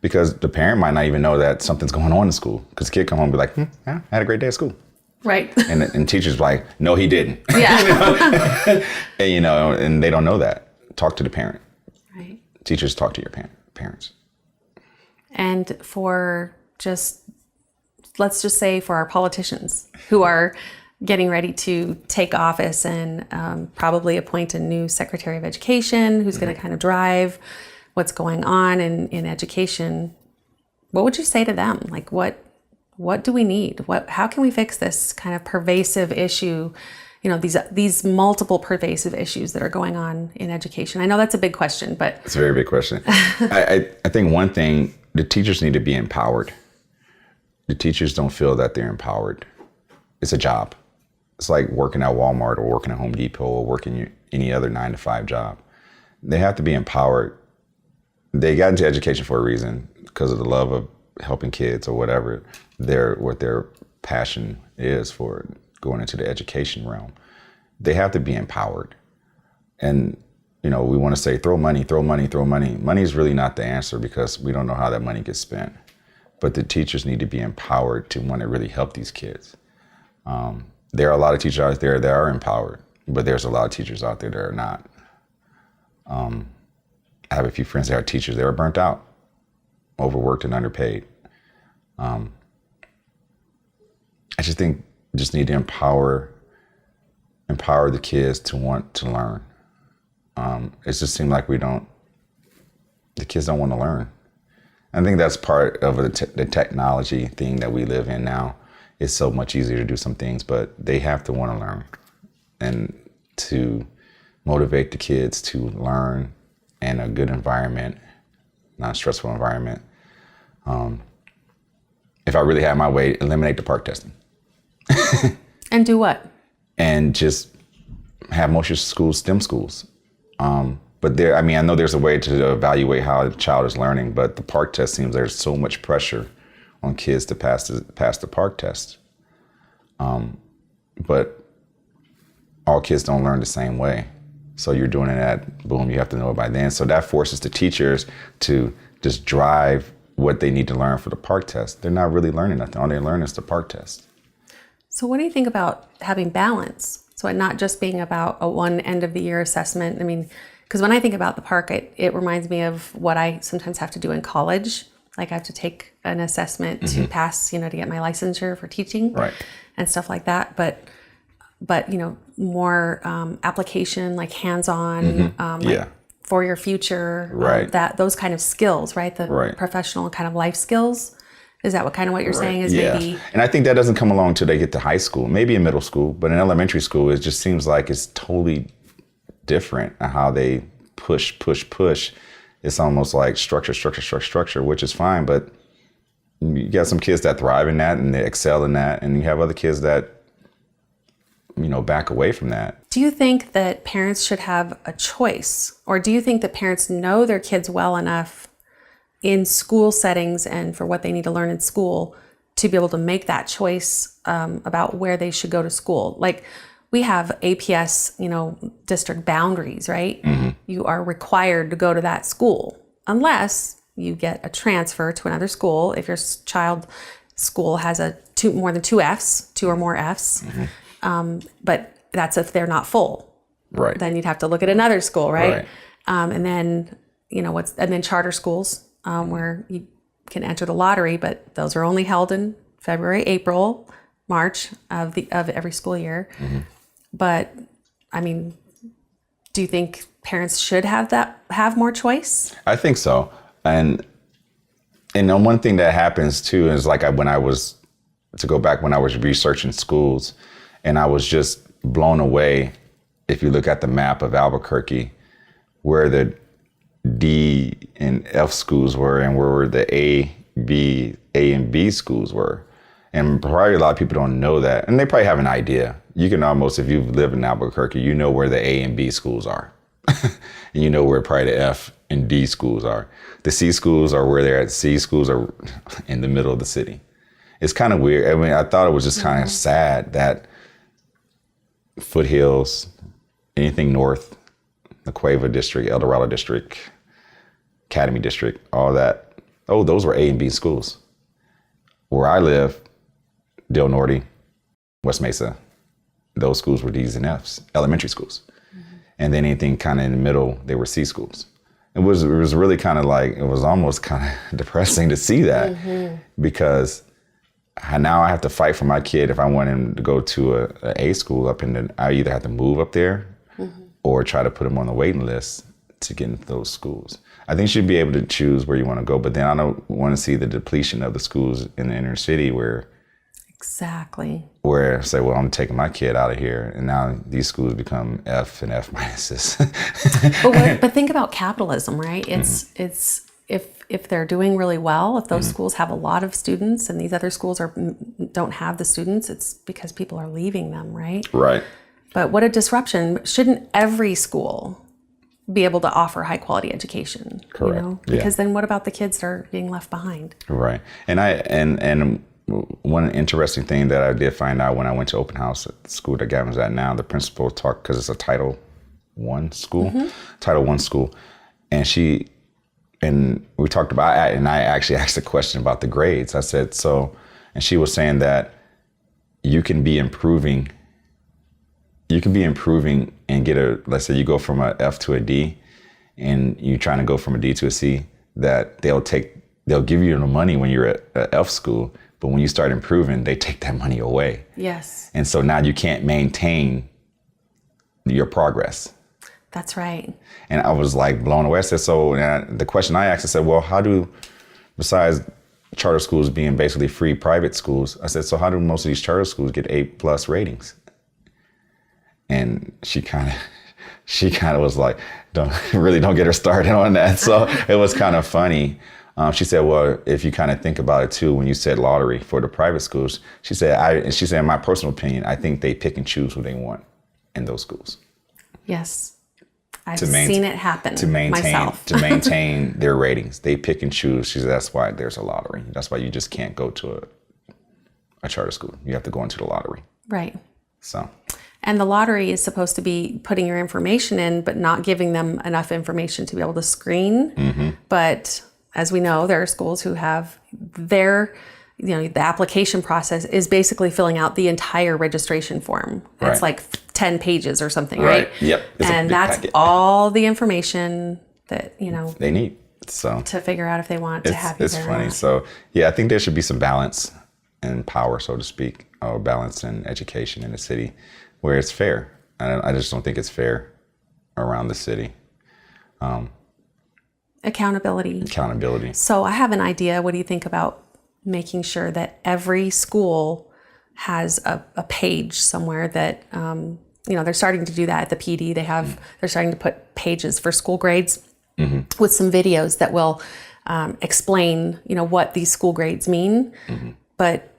because the parent might not even know that something's going on in school, because the kid come home and be like, I had a great day at school. Right. And teachers like, no, he didn't. Yeah. And they don't know that. Talk to the parent. Right. Teachers, talk to your parents. And let's just say for our politicians who are getting ready to take office and probably appoint a new Secretary of Education who's going to kind of drive what's going on in education, what would you say to them? Like, what do we need? How can we fix this kind of pervasive issue? These multiple pervasive issues that are going on in education. I know that's a big question, but it's a very big question. I think one thing, the teachers need to be empowered. The teachers don't feel that they're empowered. It's a job. It's like working at Walmart or working at Home Depot or working any other 9-to-5 job. They have to be empowered. They got into education for a reason, because of the love of helping kids or whatever what their passion is for going into the education realm. They have to be empowered. And, we want to say, throw money. Money is really not the answer, because we don't know how that money gets spent. But the teachers need to be empowered to want to really help these kids. There are a lot of teachers out there that are empowered, but there's a lot of teachers out there that are not. I have a few friends that are teachers. They were burnt out, overworked and underpaid. I just think need to empower the kids to want to learn. It just seems like the kids don't want to learn. I think that's part of the technology thing that we live in now. It's so much easier to do some things, but they have to want to learn, and to motivate the kids to learn in a good environment, not a stressful environment. If I really had my way, eliminate the park testing. And do what? And just have most of your schools STEM schools. But I know there's a way to evaluate how a child is learning, but the park test seems there's so much pressure on kids to pass the park test. But all kids don't learn the same way. So you're doing it boom, you have to know it by then. So that forces the teachers to just drive what they need to learn for the park test. They're not really learning nothing. All they learn is the park test. So what do you think about having balance? So it not just being about a one end of the year assessment. Because when I think about the park, it reminds me of what I sometimes have to do in college. Like I have to take an assessment to pass, to get my licensure for teaching, right, and stuff like that. But more application, like hands-on, like for your future, right? Those kind of skills, right? The professional kind of life skills. Is that what you're saying is Yeah. maybe? And I think that doesn't come along until they get to high school, maybe in middle school, but in elementary school, it just seems like it's totally different how they push. It's almost like structure, which is fine, but you got some kids that thrive in that and they excel in that, and you have other kids that, back away from that. Do you think that parents should have a choice, or do you think that parents know their kids well enough in school settings and for what they need to learn in school to be able to make that choice about where they should go to school? Like, we have APS, district boundaries, right? Mm-hmm. You are required to go to that school unless you get a transfer to another school. If your child's school has more than two or more Fs, but that's if they're not full. Right. Then you'd have to look at another school, right? And then and then charter schools where you can enter the lottery, but those are only held in February, April, March of every school year. Mm-hmm. But I mean, do you think parents should have more choice? I think so. And one thing that happens too is like when I was researching schools, and I was just blown away. If you look at the map of Albuquerque, where the D and F schools were and where the A and B schools were. And probably a lot of people don't know that. And they probably have an idea. You can almost, if you've lived in Albuquerque, you know where the A and B schools are. And you know where probably the F and D schools are. The C schools are where they're at. C schools are in the middle of the city. It's kind of weird. I mean, I thought it was just kind of sad that Foothills, anything north, the Cueva district, El Dorado district, Academy district, all that. Oh, those were A and B schools. Where I live, Del Norte, West Mesa, those schools were D's and F's, elementary schools. Mm-hmm. And then anything kind of in the middle, they were C schools. It was really kind of like, it was almost kind of depressing to see that, because now I have to fight for my kid. If I want him to go to a school I either have to move up there or try to put him on the waiting list to get into those schools. I think you should be able to choose where you want to go, but then I don't want to see the depletion of the schools in the inner city where say, well, I'm taking my kid out of here, and now these schools become F and F minuses. But think about capitalism, right? It's if they're doing really well, if those schools have a lot of students and these other schools don't have the students, it's because people are leaving them, right? Right. But what a disruption. Shouldn't every school be able to offer high quality education? Correct. Because then what about the kids that are being left behind? Right. And one interesting thing that I did find out when I went to open house at the school that Gavin's at now, the principal talked, because it's a Title I school, and we talked about, and I actually asked a question about the grades. I said, and she was saying that you can be improving and get let's say you go from a F to a D, and you're trying to go from a D to a C, that they'll give you the money when you're at a F school, but when you start improving, they take that money away. Yes. And so now you can't maintain your progress. That's right. And I was like blown away. I said, the question I asked, I said, well, besides charter schools being basically free private schools, I said, so how do most of these charter schools get A+ ratings? And she kind of was like, don't get her started on that. So it was kind of funny. She said, well, if you kind of think about it too, when you said lottery for the private schools, she said, in my personal opinion, I think they pick and choose who they want in those schools. Yes. I've seen it happen myself. To maintain their ratings. They pick and choose. She said, that's why there's a lottery. That's why you just can't go to a charter school. You have to go into the lottery. Right. So. And the lottery is supposed to be putting your information in, but not giving them enough information to be able to screen. Mm-hmm. But as we know, there are schools who have the application process is basically filling out the entire registration form. It's like 10 pages or something, right? Yep. And that's packet. All the information that, they need. So to figure out if they want to have you it's there. It's funny. So yeah, I think there should be some balance and power, so to speak, or balance in education in the city where it's fair. I just don't think it's fair around the city. Accountability. Accountability. So I have an idea. What do you think about making sure that every school has a page somewhere that, they're starting to do that at the PD. They're starting to put pages for school grades with some videos that will explain, what these school grades mean, but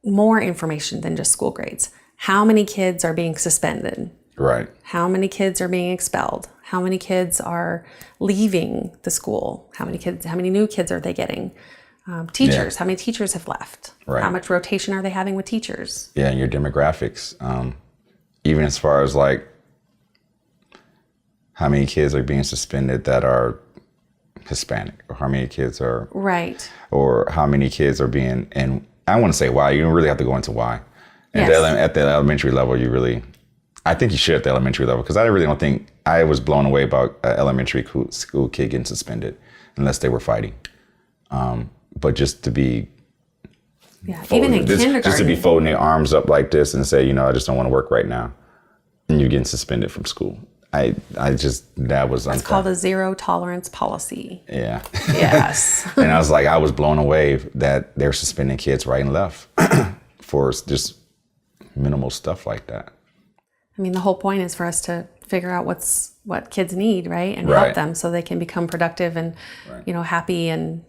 more information than just school grades. How many kids are being suspended? Right. How many kids are being expelled? How many kids are leaving the school? How many new kids are they getting? Teachers, how many teachers have left? Right. How much rotation are they having with teachers? Yeah, and your demographics, even as far as like how many kids are being suspended that are Hispanic, or how many kids are right, or how many kids are being, and I want to say why. You don't really have to go into why. Yes. At the elementary level, I think you should at the elementary level, because I really don't think I was blown away about an elementary school kid getting suspended unless they were fighting. But just to be even in kindergarten, just to be folding their arms up like this and say, I just don't want to work right now, and you're getting suspended from school. That was unfair. It's called a zero tolerance policy. Yeah. Yes. And I was blown away that they're suspending kids right and left for just minimal stuff like that. I mean, the whole point is for us to figure out what kids need, right? And help them so they can become productive and, happy and,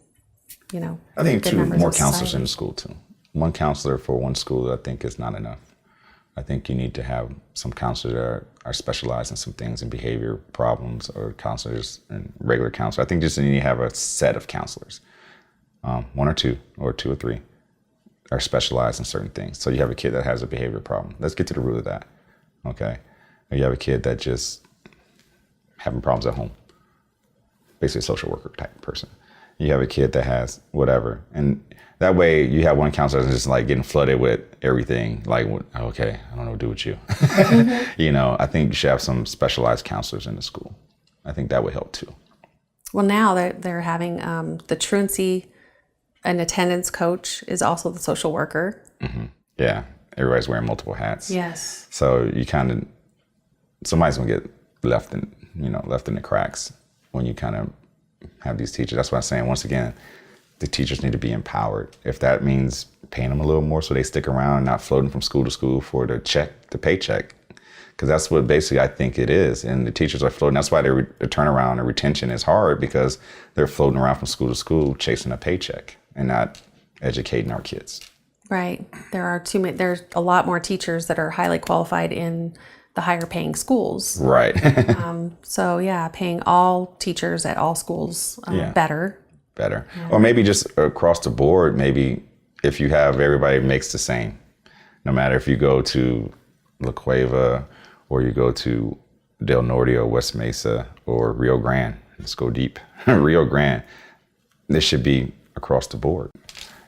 I think good two members more of counselors society. in the school too. One counselor for one school, I think, is not enough. I think you need to have some counselors that are specialized in some things, in behavior problems, or counselors and regular counselors. I think just you need to have a set of counselors, one or two or three, are specialized in certain things. So you have a kid that has a behavior problem. Let's get to the root of that. Okay. Or you have a kid that just having problems at home, basically a social worker type person. You have a kid that has whatever. And that way you have one counselor that's just like getting flooded with everything. Like, okay, I don't know what to do with you. I think you should have some specialized counselors in the school. I think that would help too. Well, now they're having the truancy and attendance coach is also the social worker. Mm-hmm. Yeah. Everybody's wearing multiple hats. Yes. So you somebody's gonna get left in the cracks when you kind of have these teachers. That's why I'm saying, once again, the teachers need to be empowered. If that means paying them a little more so they stick around and not floating from school to school for the paycheck, because that's what basically I think it is. And the teachers are floating. That's why their turnaround and retention is hard, because they're floating around from school to school chasing a paycheck and not educating our kids. Right. There's a lot more teachers that are highly qualified in the higher paying schools. Right. So yeah, paying all teachers at all schools better. Yeah. Or maybe just across the board, maybe if you have everybody makes the same, no matter if you go to La Cueva or you go to Del Norte or West Mesa or Rio Grande, let's go deep, Rio Grande, this should be across the board.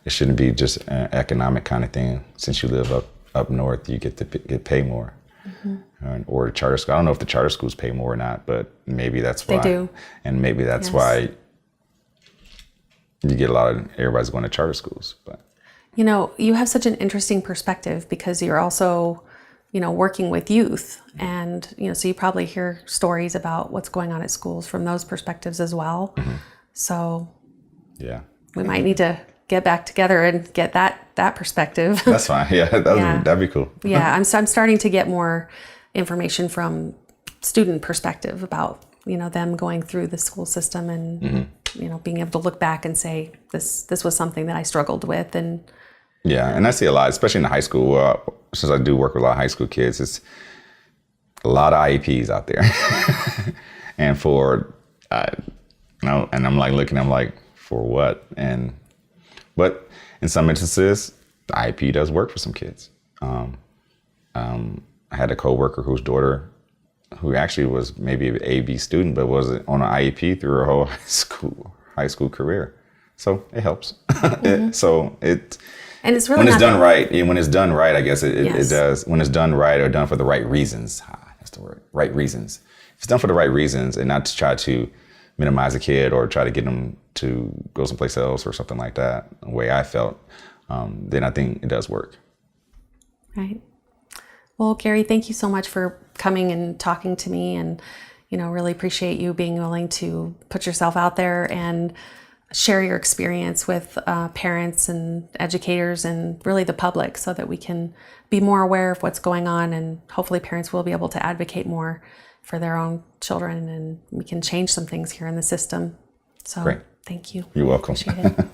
It shouldn't be just an economic kind of thing. Since you live up north, you get to get paid more. Mm-hmm. Or charter school. I don't know if the charter schools pay more or not, but maybe that's why. They do. And maybe that's why you get everybody's going to charter schools. But you have such an interesting perspective because you're also, working with youth, and so you probably hear stories about what's going on at schools from those perspectives as well. Mm-hmm. So yeah, we might need to get back together and get that perspective. That's fine. Yeah, that'd be cool. Yeah, I'm starting to get more information from student perspective about them going through the school system and being able to look back and say this was something that I struggled with. And and I see a lot, especially in the high school. Since I do work with a lot of high school kids, it's a lot of IEPs out there, and and I'm like looking, I'm like, for what? But in some instances, the IEP does work for some kids. I had a coworker whose daughter, who actually was maybe an A/B student, but was on an IEP through her whole high school career. So it helps. Mm-hmm. And it's really when it's done right. When it's done right, I guess it does. When it's done right or done for the right reasons, that's the word. Right reasons. If it's done for the right reasons, and not to try to minimize a kid or try to get them to go someplace else or something like that, the way I felt, then I think it does work. Right. Well, Gary, thank you so much for coming and talking to me, and really appreciate you being willing to put yourself out there and share your experience with parents and educators and really the public so that we can be more aware of what's going on, and hopefully parents will be able to advocate more for their own children, and we can change some things here in the system. So Great. Thank you. You're welcome. Appreciate it.